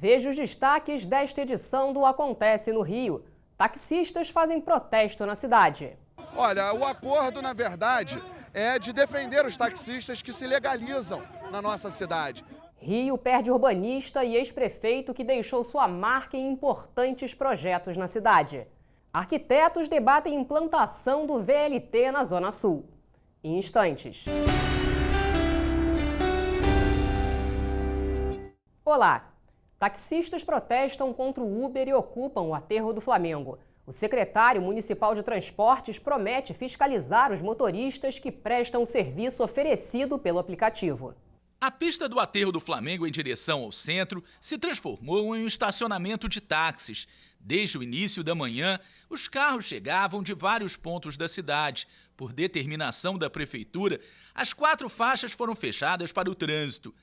Veja os destaques desta edição do Acontece no Rio. Taxistas fazem protesto na cidade. Olha, o acordo, na verdade, é de defender os taxistas que se legalizam na nossa cidade. Rio perde urbanista e ex-prefeito que deixou sua marca em importantes projetos na cidade. Arquitetos debatem implantação do VLT na Zona Sul. Em instantes. Olá! Taxistas protestam contra o Uber e ocupam o aterro do Flamengo. O secretário municipal de transportes promete fiscalizar os motoristas que prestam o serviço oferecido pelo aplicativo. A pista do aterro do Flamengo em direção ao centro se transformou em um estacionamento de táxis. Desde o início da manhã, os carros chegavam de vários pontos da cidade. Por determinação da prefeitura, as 4 faixas foram fechadas para o trânsito.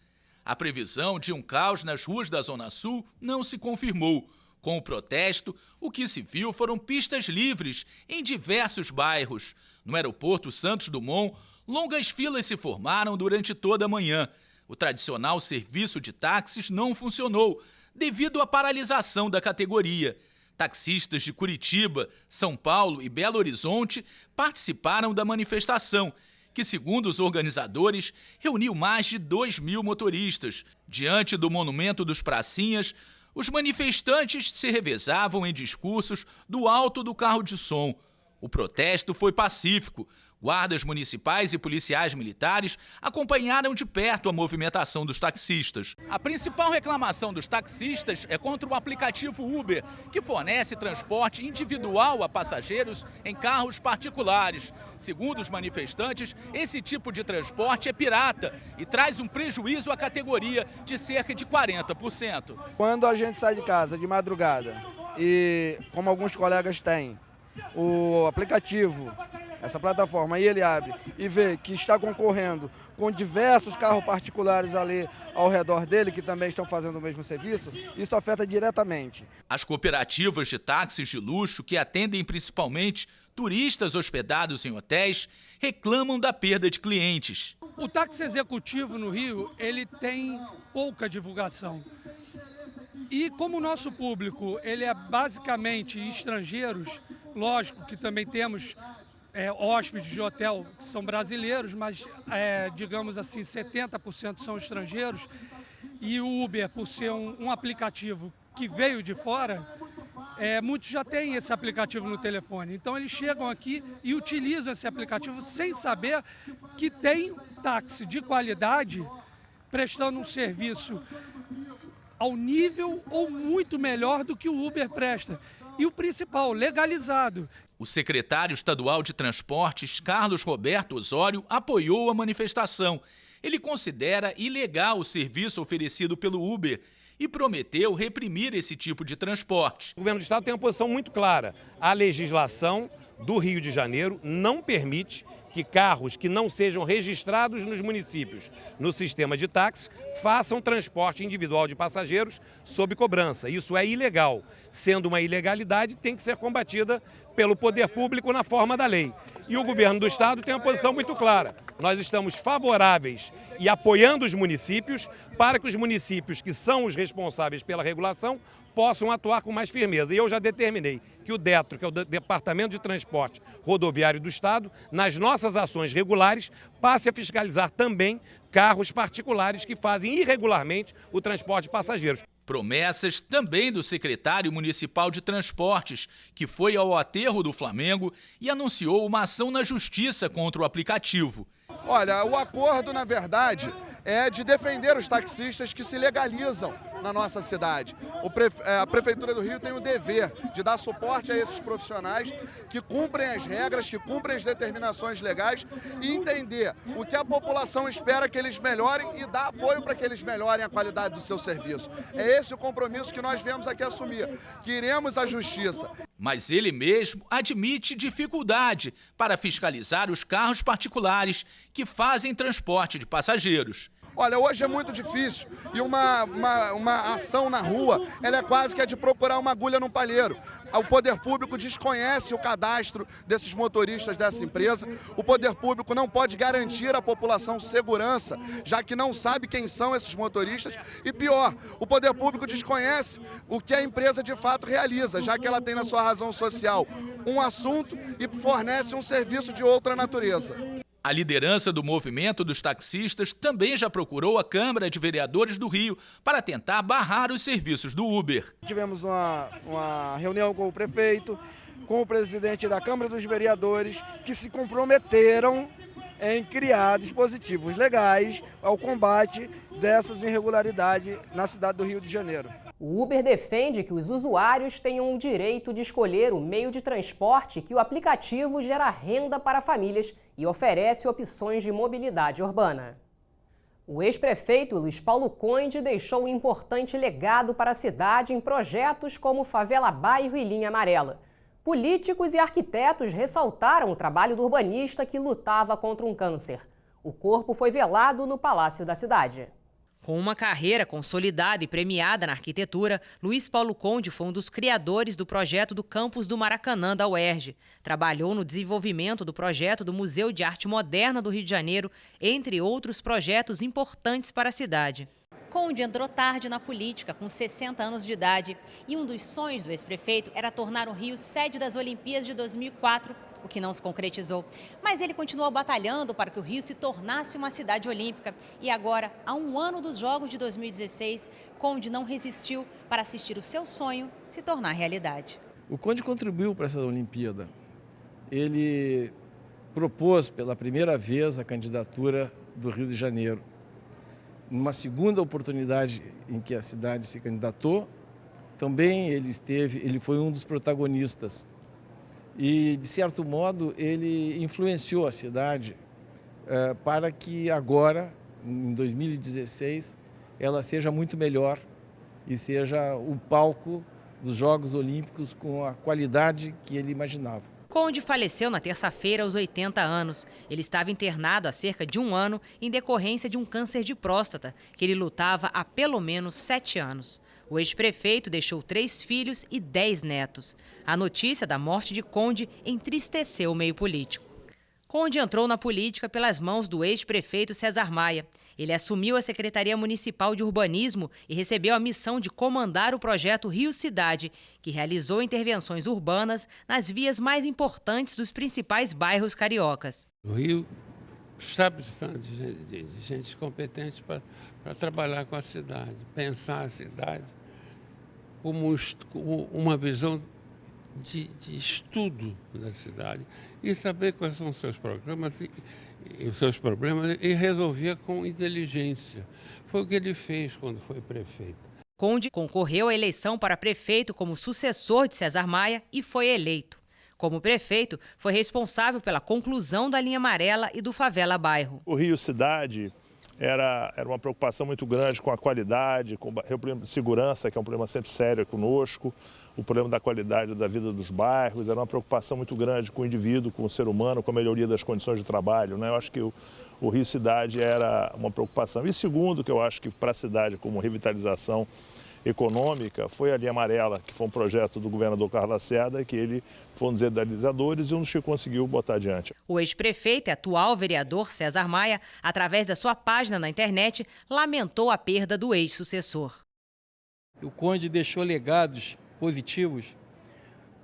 A previsão de um caos nas ruas da Zona Sul não se confirmou. Com o protesto, o que se viu foram pistas livres em diversos bairros. No aeroporto Santos Dumont, longas filas se formaram durante toda a manhã. O tradicional serviço de táxis não funcionou devido à paralisação da categoria. Taxistas de Curitiba, São Paulo e Belo Horizonte participaram da manifestação, que, segundo os organizadores, reuniu mais de 2.000 motoristas. Diante do Monumento dos Pracinhas, os manifestantes se revezavam em discursos do alto do carro de som. O protesto foi pacífico. Guardas municipais e policiais militares acompanharam de perto a movimentação dos taxistas. A principal reclamação dos taxistas é contra o aplicativo Uber, que fornece transporte individual a passageiros em carros particulares. Segundo os manifestantes, esse tipo de transporte é pirata e traz um prejuízo à categoria de cerca de 40%. Quando a gente sai de casa de madrugada e, como alguns colegas têm, o aplicativo, essa plataforma, aí ele abre e vê que está concorrendo com diversos carros particulares ali ao redor dele, que também estão fazendo o mesmo serviço, isso afeta diretamente. As cooperativas de táxis de luxo, que atendem principalmente turistas hospedados em hotéis, reclamam da perda de clientes. O táxi executivo no Rio, ele tem pouca divulgação. E como o nosso público ele é basicamente estrangeiros, lógico que também temos hóspedes de hotel que são brasileiros, mas digamos assim 70% são estrangeiros, e o Uber, por ser um aplicativo que veio de fora, muitos já têm esse aplicativo no telefone. Então eles chegam aqui e utilizam esse aplicativo sem saber que tem táxi de qualidade prestando um serviço ao nível ou muito melhor do que o Uber presta. E o principal, legalizado. O secretário estadual de Transportes, Carlos Roberto Osório, apoiou a manifestação. Ele considera ilegal o serviço oferecido pelo Uber e prometeu reprimir esse tipo de transporte. O governo do estado tem uma posição muito clara. A legislação do Rio de Janeiro não permite que carros que não sejam registrados nos municípios no sistema de táxi façam transporte individual de passageiros sob cobrança. Isso é ilegal. Sendo uma ilegalidade, tem que ser combatida pelo poder público na forma da lei. E o governo do estado tem uma posição muito clara. Nós estamos favoráveis e apoiando os municípios para que os municípios que são os responsáveis pela regulação possam atuar com mais firmeza. E eu já determinei que o DETRO, que é o Departamento de Transporte Rodoviário do Estado, nas nossas ações regulares, passe a fiscalizar também carros particulares que fazem irregularmente o transporte de passageiros. Promessas também do secretário municipal de Transportes, que foi ao aterro do Flamengo e anunciou uma ação na justiça contra o aplicativo. Olha, o acordo, na verdade, é de defender os taxistas que se legalizam na nossa cidade. A Prefeitura do Rio tem o dever de dar suporte a esses profissionais que cumprem as regras, que cumprem as determinações legais e entender o que a população espera que eles melhorem e dar apoio para que eles melhorem a qualidade do seu serviço. É esse o compromisso que nós viemos aqui assumir, que iremos à justiça. Mas ele mesmo admite dificuldade para fiscalizar os carros particulares que fazem transporte de passageiros. Olha, hoje é muito difícil e uma ação na rua, ela é quase que de procurar uma agulha num palheiro. O poder público desconhece o cadastro desses motoristas dessa empresa. O poder público não pode garantir à população segurança, já que não sabe quem são esses motoristas. E pior, o poder público desconhece o que a empresa de fato realiza, já que ela tem na sua razão social um assunto e fornece um serviço de outra natureza. A liderança do movimento dos taxistas também já procurou a Câmara de Vereadores do Rio para tentar barrar os serviços do Uber. Tivemos uma reunião com o prefeito, com o presidente da Câmara dos Vereadores, que se comprometeram em criar dispositivos legais ao combate dessas irregularidades na cidade do Rio de Janeiro. O Uber defende que os usuários tenham o direito de escolher o meio de transporte que o aplicativo gera renda para famílias e oferece opções de mobilidade urbana. O ex-prefeito Luiz Paulo Conde deixou um importante legado para a cidade em projetos como Favela Bairro e Linha Amarela. Políticos e arquitetos ressaltaram o trabalho do urbanista que lutava contra um câncer. O corpo foi velado no Palácio da Cidade. Com uma carreira consolidada e premiada na arquitetura, Luiz Paulo Conde foi um dos criadores do projeto do campus do Maracanã da UERJ. Trabalhou no desenvolvimento do projeto do Museu de Arte Moderna do Rio de Janeiro, entre outros projetos importantes para a cidade. Conde entrou tarde na política, com 60 anos de idade. E um dos sonhos do ex-prefeito era tornar o Rio sede das Olimpíadas de 2004, o que não se concretizou. Mas ele continuou batalhando para que o Rio se tornasse uma cidade olímpica. E agora, a um ano dos Jogos de 2016, Conde não resistiu para assistir o seu sonho se tornar realidade. O Conde contribuiu para essa Olimpíada. Ele propôs pela primeira vez a candidatura do Rio de Janeiro. Numa segunda oportunidade em que a cidade se candidatou, também ele foi um dos protagonistas. E, de certo modo, ele influenciou a cidade para que agora, em 2016, ela seja muito melhor e seja o palco dos Jogos Olímpicos com a qualidade que ele imaginava. Conde faleceu na terça-feira aos 80 anos. Ele estava internado há cerca de um ano em decorrência de um câncer de próstata, que ele lutava há pelo menos 7 anos. O ex-prefeito deixou 3 filhos e 10 netos. A notícia da morte de Conde entristeceu o meio político. Conde entrou na política pelas mãos do ex-prefeito César Maia. Ele assumiu a Secretaria Municipal de Urbanismo e recebeu a missão de comandar o projeto Rio Cidade, que realizou intervenções urbanas nas vias mais importantes dos principais bairros cariocas. O Rio está precisando de gente competente para trabalhar com a cidade, pensar a cidade como uma visão de estudo da cidade e saber quais são os seus programas e resolver com inteligência. Foi o que ele fez quando foi prefeito. Conde concorreu à eleição para prefeito como sucessor de César Maia e foi eleito. Como prefeito, foi responsável pela conclusão da linha amarela e do Favela Bairro. O Rio Cidade era uma preocupação muito grande com a qualidade, com o problema de segurança, que é um problema sempre sério conosco, o problema da qualidade da vida dos bairros, era uma preocupação muito grande com o indivíduo, com o ser humano, com a melhoria das condições de trabalho, né? Eu acho que o Rio Cidade era uma preocupação. E segundo, que eu acho que para a cidade como revitalização econômica, foi a linha amarela, que foi um projeto do governador Carlos Lacerda, que ele foi um dos idealizadores e um dos que conseguiu botar adiante. O ex-prefeito e atual vereador César Maia, através da sua página na internet, lamentou a perda do ex-sucessor. O Conde deixou legados positivos,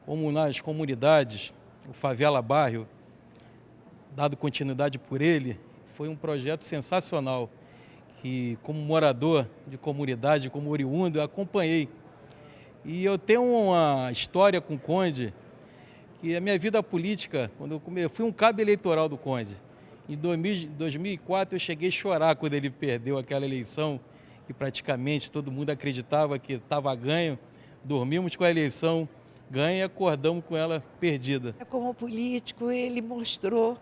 como nas comunidades, o Favela Bairro, dado continuidade por ele, foi um projeto sensacional. Que, como morador de comunidade, como oriundo, eu acompanhei. E eu tenho uma história com o Conde, que a minha vida política, quando eu fui um cabo eleitoral do Conde. Em 2004 eu cheguei a chorar quando ele perdeu aquela eleição, que praticamente todo mundo acreditava que estava ganho. Dormimos com a eleição ganha e acordamos com ela perdida. Como político, ele mostrou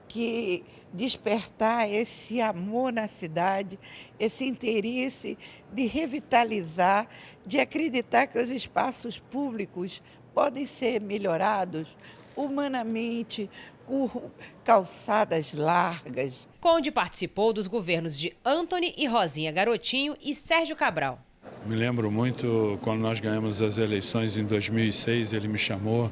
que despertar esse amor na cidade, esse interesse de revitalizar, de acreditar que os espaços públicos podem ser melhorados humanamente, com calçadas largas. Conde participou dos governos de Antony e Rosinha Garotinho e Sérgio Cabral. Me lembro muito quando nós ganhamos as eleições em 2006, ele me chamou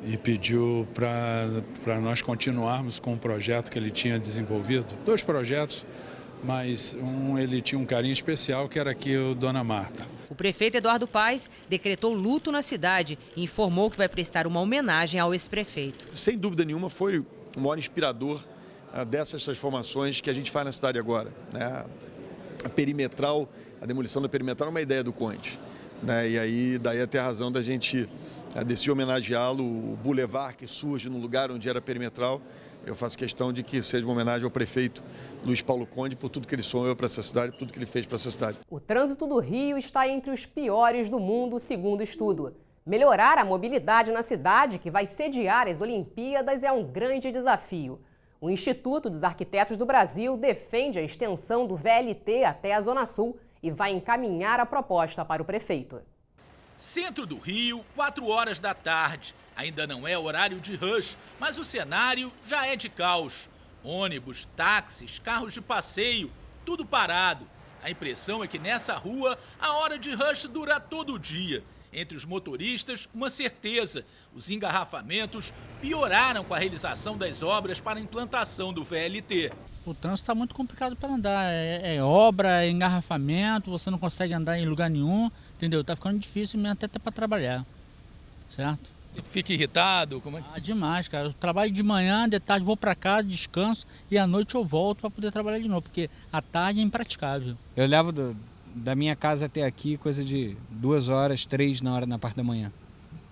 e pediu para nós continuarmos com um projeto que ele tinha desenvolvido. 2 projetos, mas ele tinha um carinho especial, que era aqui o Dona Marta. O prefeito Eduardo Paes decretou luto na cidade e informou que vai prestar uma homenagem ao ex-prefeito. Sem dúvida nenhuma foi o maior inspirador dessas transformações que a gente faz na cidade agora, né? A demolição da perimetral é uma ideia do Conde, né? E aí daí até a razão da gente decidir homenageá-lo, o bulevar que surge no lugar onde era perimetral. Eu faço questão de que seja uma homenagem ao prefeito Luiz Paulo Conde por tudo que ele sonhou para essa cidade, por tudo que ele fez para essa cidade. O trânsito do Rio está entre os piores do mundo, segundo o estudo. Melhorar a mobilidade na cidade, que vai sediar as Olimpíadas, é um grande desafio. O Instituto dos Arquitetos do Brasil defende a extensão do VLT até a Zona Sul e vai encaminhar a proposta para o prefeito. Centro do Rio, 4 horas da tarde. Ainda não é horário de rush, mas o cenário já é de caos. Ônibus, táxis, carros de passeio, tudo parado. A impressão é que nessa rua a hora de rush dura todo o dia. Entre os motoristas, uma certeza: os engarrafamentos pioraram com a realização das obras para a implantação do VLT. O trânsito está muito complicado para andar, é obra, é engarrafamento, você não consegue andar em lugar nenhum, entendeu? Está ficando difícil mesmo até para trabalhar, certo? Você fica irritado? Como é que... Demais, cara. Eu trabalho de manhã, de tarde vou para casa, descanso e à noite eu volto para poder trabalhar de novo, porque à tarde é impraticável. Eu levo da minha casa até aqui coisa de 2 horas, 3 na parte da manhã.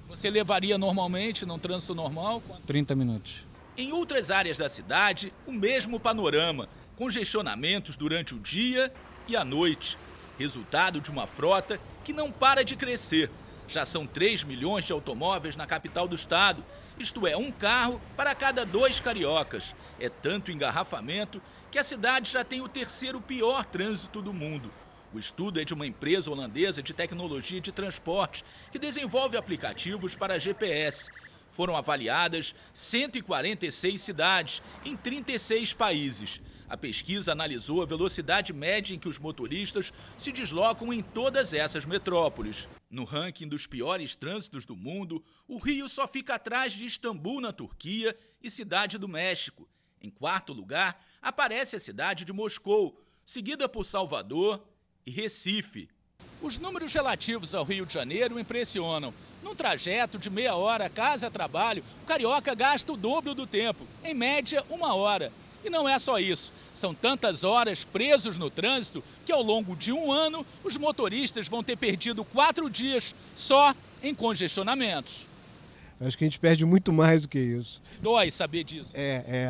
Você levaria normalmente num trânsito normal? 30 minutos. Em outras áreas da cidade, o mesmo panorama, congestionamentos durante o dia e a noite. Resultado de uma frota que não para de crescer. Já são 3 milhões de automóveis na capital do estado, isto é, um carro para cada 2 cariocas. É tanto engarrafamento que a cidade já tem o 3º pior trânsito do mundo. O estudo é de uma empresa holandesa de tecnologia de transporte que desenvolve aplicativos para GPS. Foram avaliadas 146 cidades em 36 países. A pesquisa analisou a velocidade média em que os motoristas se deslocam em todas essas metrópoles. No ranking dos piores trânsitos do mundo, o Rio só fica atrás de Istambul, na Turquia, e Cidade do México. Em 4º lugar, aparece a cidade de Moscou, seguida por Salvador e Recife. Os números relativos ao Rio de Janeiro impressionam. Num trajeto de meia hora casa-trabalho, o carioca gasta o dobro do tempo, em média 1 hora. E não é só isso. São tantas horas presos no trânsito que ao longo de 1 ano, os motoristas vão ter perdido 4 dias só em congestionamentos. Acho que a gente perde muito mais do que isso. Dói saber disso.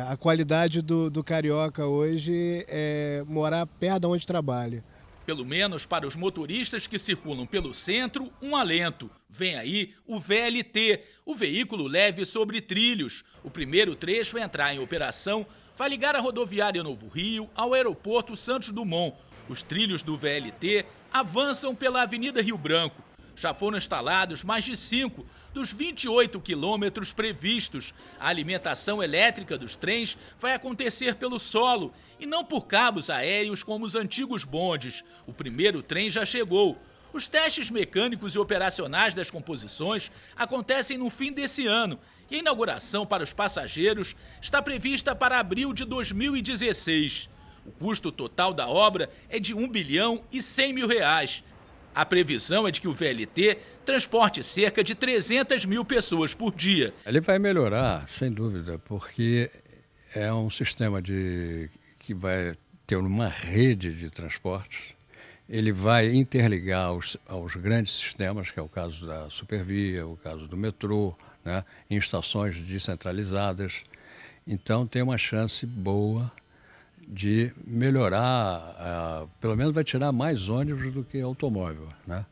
A qualidade do carioca hoje é morar perto de onde trabalha. Pelo menos para os motoristas que circulam pelo centro, um alento. Vem aí o VLT, o veículo leve sobre trilhos. O primeiro trecho a entrar em operação vai ligar a rodoviária Novo Rio ao aeroporto Santos Dumont. Os trilhos do VLT avançam pela Avenida Rio Branco. Já foram instalados mais de 5 dos 28 quilômetros previstos. A alimentação elétrica dos trens vai acontecer pelo solo e não por cabos aéreos como os antigos bondes. O primeiro trem já chegou. Os testes mecânicos e operacionais das composições acontecem no fim desse ano e a inauguração para os passageiros está prevista para abril de 2016. O custo total da obra é de R$1 bilhão e 100 mil. A previsão é de que o VLT transporte cerca de 300 mil pessoas por dia. Ele vai melhorar, sem dúvida, porque é um sistema que vai ter uma rede de transportes. Ele vai interligar aos grandes sistemas, que é o caso da Supervia, o caso do metrô, né, em estações descentralizadas. Então tem uma chance boa de melhorar, pelo menos vai tirar mais ônibus do que automóvel, né?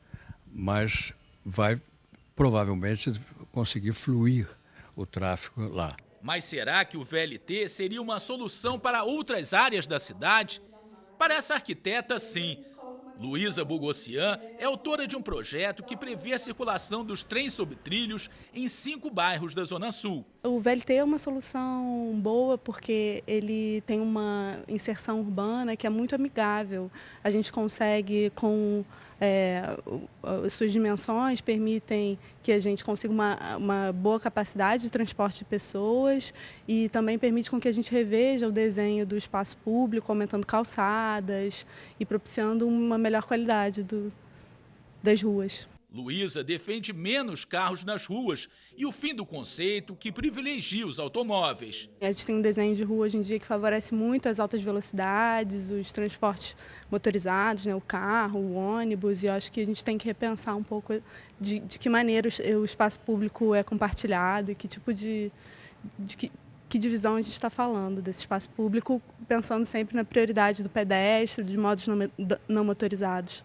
Mas vai provavelmente conseguir fluir o tráfego lá. Mas será que o VLT seria uma solução para outras áreas da cidade? Para essa arquiteta, sim. Luísa Bogossian é autora de um projeto que prevê a circulação dos trens sobre trilhos em 5 bairros da Zona Sul. O VLT é uma solução boa porque ele tem uma inserção urbana que é muito amigável. A gente consegue, com suas dimensões, permitem que a gente consiga uma boa capacidade de transporte de pessoas e também permite com que a gente reveja o desenho do espaço público, aumentando calçadas e propiciando uma melhor qualidade das ruas. Luísa defende menos carros nas ruas e o fim do conceito que privilegia os automóveis. A gente tem um desenho de rua hoje em dia que favorece muito as altas velocidades, os transportes motorizados, né, o carro, o ônibus, e eu acho que a gente tem que repensar um pouco de que maneira o espaço público é compartilhado e que tipo de que divisão a gente está falando desse espaço público, pensando sempre na prioridade do pedestre, de modos não motorizados.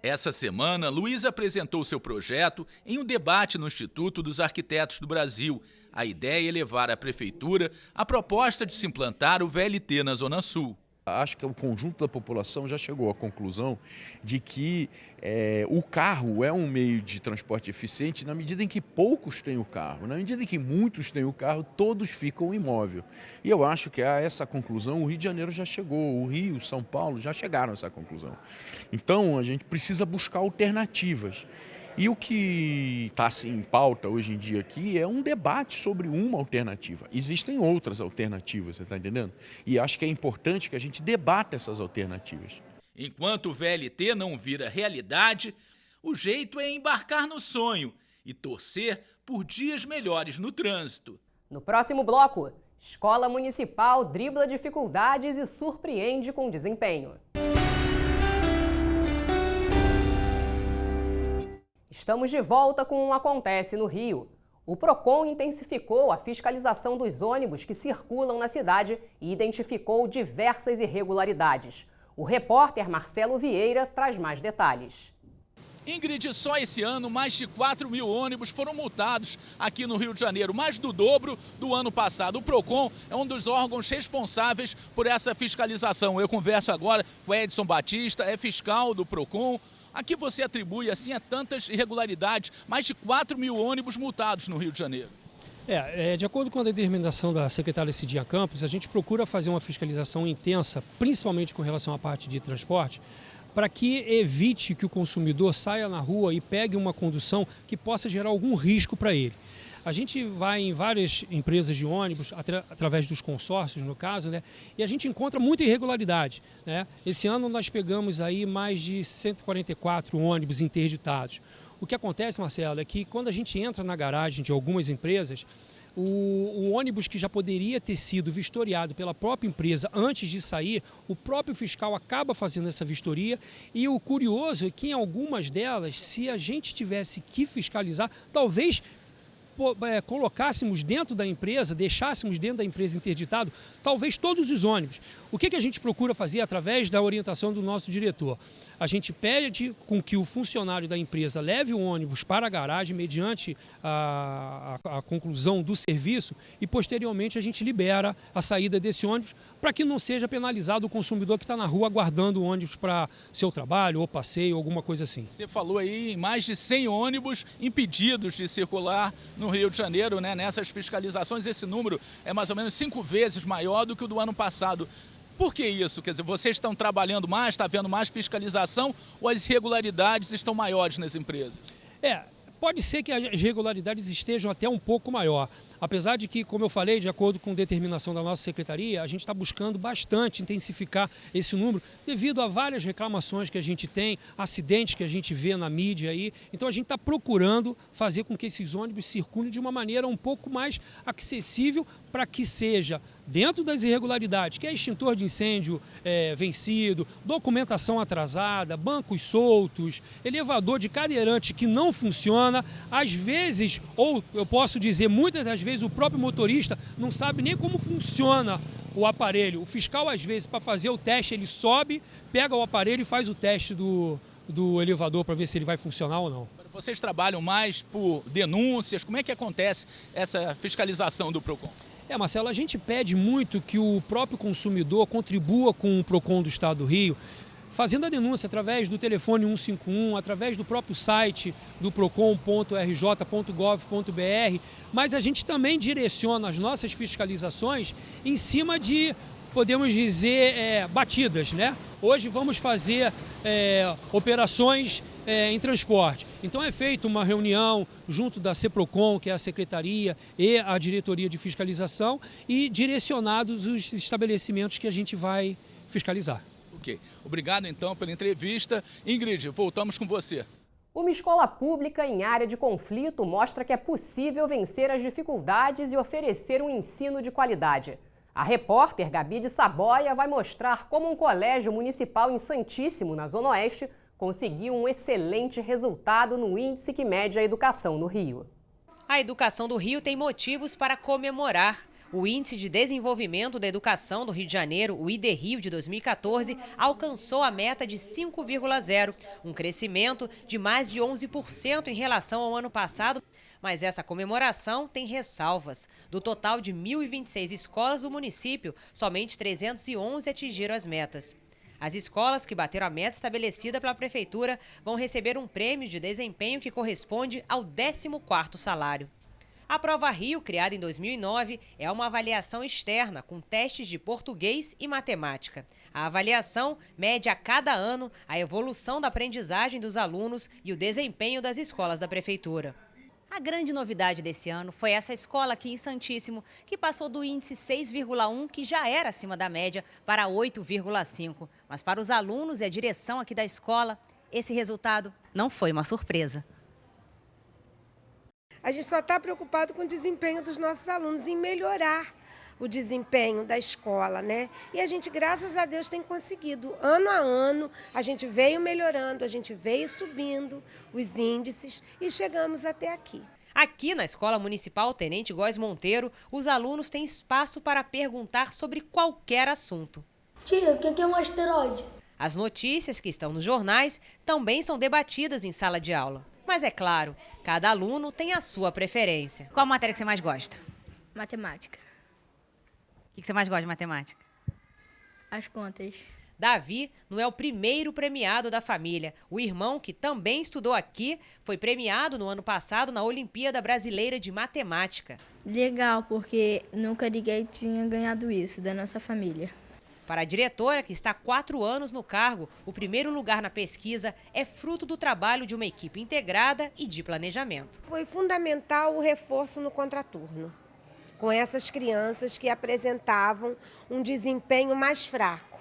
Essa semana, Luísa apresentou seu projeto em um debate no Instituto dos Arquitetos do Brasil. A ideia é levar à Prefeitura a proposta de se implantar o VLT na Zona Sul. Acho que o conjunto da população já chegou à conclusão de que o carro é um meio de transporte eficiente na medida em que poucos têm o carro. Na medida em que muitos têm o carro, todos ficam imóvel. E eu acho que a essa conclusão o Rio de Janeiro já chegou, o Rio, São Paulo já chegaram a essa conclusão. Então a gente precisa buscar alternativas. E o que está assim, em pauta hoje em dia aqui é um debate sobre uma alternativa. Existem outras alternativas, você está entendendo? E acho que é importante que a gente debata essas alternativas. Enquanto o VLT não vira realidade, o jeito é embarcar no sonho e torcer por dias melhores no trânsito. No próximo bloco, Escola Municipal dribla dificuldades e surpreende com desempenho. Estamos de volta com o Acontece no Rio. O PROCON intensificou a fiscalização dos ônibus que circulam na cidade e identificou diversas irregularidades. O repórter Marcelo Vieira traz mais detalhes. Ingrid, só esse ano mais de 4 mil ônibus foram multados aqui no Rio de Janeiro, mais do dobro do ano passado. O PROCON é um dos órgãos responsáveis por essa fiscalização. Eu converso agora com Edson Batista, é fiscal do PROCON. A que você atribui assim a tantas irregularidades, mais de 4 mil ônibus multados no Rio de Janeiro? De acordo com a determinação da secretária Cidinha Campos, a gente procura fazer uma fiscalização intensa, principalmente com relação à parte de transporte, para que evite que o consumidor saia na rua e pegue uma condução que possa gerar algum risco para ele. A gente vai em várias empresas de ônibus, através dos consórcios, no caso, né? E a gente encontra muita irregularidade, né? Esse ano nós pegamos aí mais de 144 ônibus interditados. O que acontece, Marcelo, é que quando a gente entra na garagem de algumas empresas, o ônibus que já poderia ter sido vistoriado pela própria empresa antes de sair, o próprio fiscal acaba fazendo essa vistoria, e o curioso é que em algumas delas, se a gente tivesse que fiscalizar, talvez colocássemos dentro da empresa, deixássemos dentro da empresa interditado, talvez todos os ônibus. O que a gente procura fazer através da orientação do nosso diretor? A gente pede com que o funcionário da empresa leve o ônibus para a garagem mediante a conclusão do serviço e, posteriormente, a gente libera a saída desse ônibus para que não seja penalizado o consumidor que está na rua aguardando o ônibus para seu trabalho ou passeio, alguma coisa assim. Você falou aí em mais de 100 ônibus impedidos de circular no Rio de Janeiro, né? Nessas fiscalizações, esse número é mais ou menos 5 vezes maior do que o do ano passado. Por que isso? Quer dizer, vocês estão trabalhando mais, está havendo mais fiscalização ou as irregularidades estão maiores nas empresas? Pode ser que as irregularidades estejam até um pouco maior. Apesar de que, como eu falei, de acordo com determinação da nossa secretaria, a gente está buscando bastante intensificar esse número devido a várias reclamações que a gente tem, acidentes que a gente vê na mídia aí. Então a gente está procurando fazer com que esses ônibus circulem de uma maneira um pouco mais acessível para que seja dentro das irregularidades, que é extintor de incêndio vencido, documentação atrasada, bancos soltos, elevador de cadeirante que não funciona, às vezes, ou eu posso dizer muitas das vezes, o próprio motorista não sabe nem como funciona o aparelho. O fiscal, às vezes, para fazer o teste, ele sobe, pega o aparelho e faz o teste do elevador para ver se ele vai funcionar ou não. Vocês trabalham mais por denúncias? Como é que acontece essa fiscalização do PROCON? Marcelo, a gente pede muito que o próprio consumidor contribua com o PROCON do Estado do Rio, fazendo a denúncia através do telefone 151, através do próprio site do procon.rj.gov.br, mas a gente também direciona as nossas fiscalizações em cima de, podemos dizer, batidas, né? Hoje vamos fazer operações em transporte. Então é feita uma reunião junto da CEPROCON, que é a Secretaria, e a Diretoria de Fiscalização, e direcionados os estabelecimentos que a gente vai fiscalizar. Ok. Obrigado, então, pela entrevista. Ingrid, voltamos com você. Uma escola pública em área de conflito mostra que é possível vencer as dificuldades e oferecer um ensino de qualidade. A repórter Gabi de Saboia vai mostrar como um colégio municipal em Santíssimo, na Zona Oeste, conseguiu um excelente resultado no índice que mede a educação no Rio. A educação do Rio tem motivos para comemorar. O Índice de Desenvolvimento da Educação do Rio de Janeiro, o ID-Rio de 2014, alcançou a meta de 5,0, um crescimento de mais de 11% em relação ao ano passado. Mas essa comemoração tem ressalvas. Do total de 1.026 escolas do município, somente 311 atingiram as metas. As escolas que bateram a meta estabelecida pela Prefeitura vão receber um prêmio de desempenho que corresponde ao 14º salário. A Prova Rio, criada em 2009, é uma avaliação externa com testes de português e matemática. A avaliação mede a cada ano a evolução da aprendizagem dos alunos e o desempenho das escolas da Prefeitura. A grande novidade desse ano foi essa escola aqui em Santíssimo, que passou do índice 6,1, que já era acima da média, para 8,5. Mas para os alunos e a direção aqui da escola, esse resultado não foi uma surpresa. A gente só está preocupado com o desempenho dos nossos alunos, em melhorar o desempenho da escola, né? E a gente, graças a Deus, tem conseguido. Ano a ano, a gente veio melhorando, a gente veio subindo os índices e chegamos até aqui. Aqui na Escola Municipal Tenente Góes Monteiro, os alunos têm espaço para perguntar sobre qualquer assunto. Tia, o que é um asteroide? As notícias que estão nos jornais também são debatidas em sala de aula. Mas é claro, cada aluno tem a sua preferência. Qual matéria que você mais gosta? Matemática. O que você mais gosta de matemática? As contas. Davi não é o primeiro premiado da família. O irmão, que também estudou aqui, foi premiado no ano passado na Olimpíada Brasileira de Matemática. Legal, porque nunca ninguém tinha ganhado isso da nossa família. Para a diretora, que está há 4 anos no cargo, o primeiro lugar na pesquisa é fruto do trabalho de uma equipe integrada e de planejamento. Foi fundamental o reforço no contraturno, com essas crianças que apresentavam um desempenho mais fraco.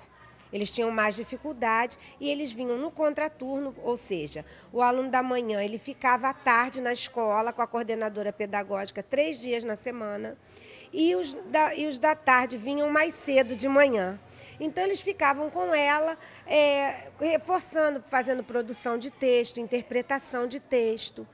Eles tinham mais dificuldade e eles vinham no contraturno, ou seja, o aluno da manhã ele ficava à tarde na escola com a coordenadora pedagógica 3 dias na semana e os da tarde vinham mais cedo de manhã. Então eles ficavam com ela, reforçando, fazendo produção de texto, interpretação de texto.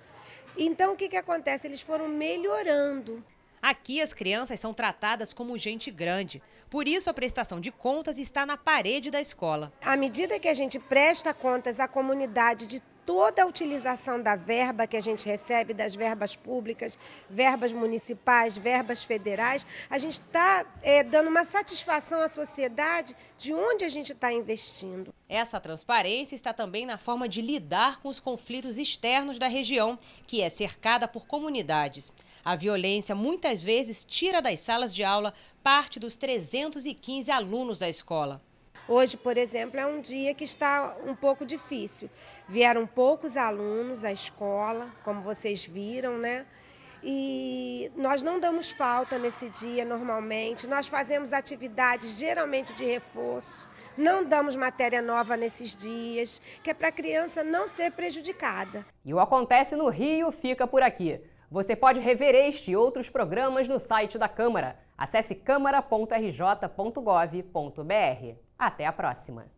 Então o que acontece? Eles foram melhorando. Aqui as crianças são tratadas como gente grande. Por isso a prestação de contas está na parede da escola. À medida que a gente presta contas à comunidade de toda a utilização da verba que a gente recebe, das verbas públicas, verbas municipais, verbas federais, a gente está dando uma satisfação à sociedade de onde a gente está investindo. Essa transparência está também na forma de lidar com os conflitos externos da região, que é cercada por comunidades. A violência muitas vezes tira das salas de aula parte dos 315 alunos da escola. Hoje, por exemplo, é um dia que está um pouco difícil. Vieram poucos alunos à escola, como vocês viram, né? E nós não damos falta nesse dia normalmente. Nós fazemos atividades geralmente de reforço. Não damos matéria nova nesses dias, que é para a criança não ser prejudicada. E o Acontece no Rio fica por aqui. Você pode rever este e outros programas no site da Câmara. Acesse câmara.rj.gov.br. Até a próxima!